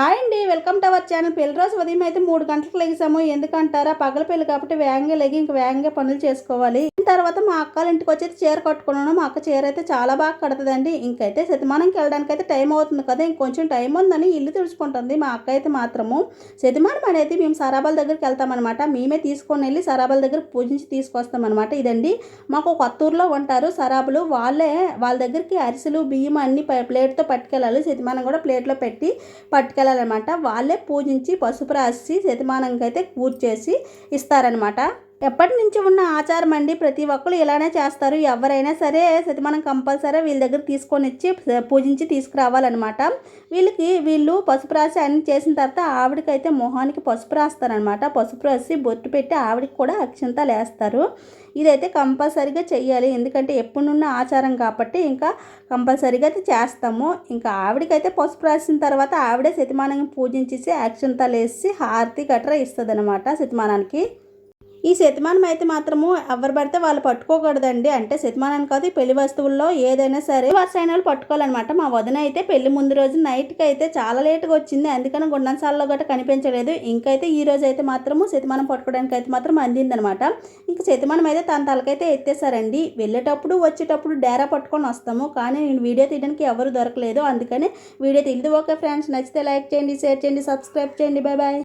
Hi అండి, welcome to our channel. పెళ్లి రోజు ఉదయం అయితే 3 గంటలకు లెగిసాము. ఎందుకంటారా, పగల పెళ్లి కాబట్టి వేగంగా లెగి ఇంక వేగంగా పనులు చేసుకోవాలి. తర్వాత మా అక్కల ఇంటికి వచ్చి చీర కట్టుకున్నాను. మా అక్క చీర అయితే చాలా బాగా కడుతుందండి. ఇంకైతే శతమానంకి వెళ్ళడానికి అయితే టైం అవుతుంది కదా, ఇంకొంచెం టైం ఉందని ఇల్లు తుడుచుకుంటుంది. మా అక్క అయితే మాత్రము శతమానం అనేది మేము సరాబాల దగ్గరికి వెళ్తామన్నమాట. మేమే తీసుకొని వెళ్ళి సరాబాల దగ్గర పూజించి తీసుకొస్తామన్నమాట. ఇదండి మాకు కొత్తూరులో ఉంటారు సరాబులు. వాళ్ళ దగ్గరికి అరిసెలు బియ్యం అన్ని ప్లేట్తో పట్టుకెళ్ళాలి. శతమానం కూడా ప్లేట్లో పెట్టి పట్టుకెళ్ళాలన్నమాట. వాళ్ళే పూజించి పసుపు రాసి శతమానంకి అయితే పూజ చేసి ఇస్తారనమాట. ఎప్పటి నుంచి ఉన్న ఆచారం అండి. ప్రతి ఒక్కరు ఇలానే చేస్తారు. ఎవరైనా సరే శతమానం కంపల్సరీ వీళ్ళ దగ్గర తీసుకొని వచ్చి పూజించి తీసుకురావాలన్నమాట. వీళ్ళు పసుపు రాసి అన్ని చేసిన తర్వాత ఆవిడకైతే మొహానికి పసుపు రాస్తారనమాట. పసుపు రాసి బొట్టు పెట్టి ఆవిడకి కూడా అక్షంతాలు వేస్తారు. ఇదైతే కంపల్సరీగా చెయ్యాలి. ఎందుకంటే ఎప్పుడు ఉన్న ఆచారం కాబట్టి ఇంకా కంపల్సరీగా అయితే చేస్తాము. ఇంకా ఆవిడకైతే పసుపు రాసిన తర్వాత ఆవిడే శతమానం పూజించేసి అక్షంతాలు వేసి హారతి గట్రా ఇస్తుంది అనమాట శతమానానికి. ఈ శతమానం అయితే మాత్రము ఎవరు పడితే వాళ్ళు పట్టుకోకూడదండి. అంటే శతమానం కాదు, పెళ్లి వస్తువుల్లో ఏదైనా సరే వరుసైన వాళ్ళు పట్టుకోవాలన్నమాట. మా వదిన అయితే పెళ్లి ముందు రోజు నైట్కి అయితే చాలా లేట్గా వచ్చింది. అందుకని గుండంసాలలో గట్రా కనిపించలేదు. ఇంకైతే ఈ రోజు అయితే మాత్రము శతమానం పట్టుకోవడానికి అయితే మాత్రం అందిందనమాట. ఇంకా శతమానం అయితే తన తలకైతే ఎత్తేసారండి. వెళ్ళేటప్పుడు వచ్చేటప్పుడు డేరా పట్టుకొని వస్తాము, కానీ నేను వీడియో తీయడానికి ఎవరు దొరకలేదు. అందుకని వీడియో తీయలేదు. ఓకే ఫ్రెండ్స్, నచ్చితే లైక్ చేయండి, షేర్ చేయండి, సబ్స్క్రైబ్ చేయండి. Bye bye.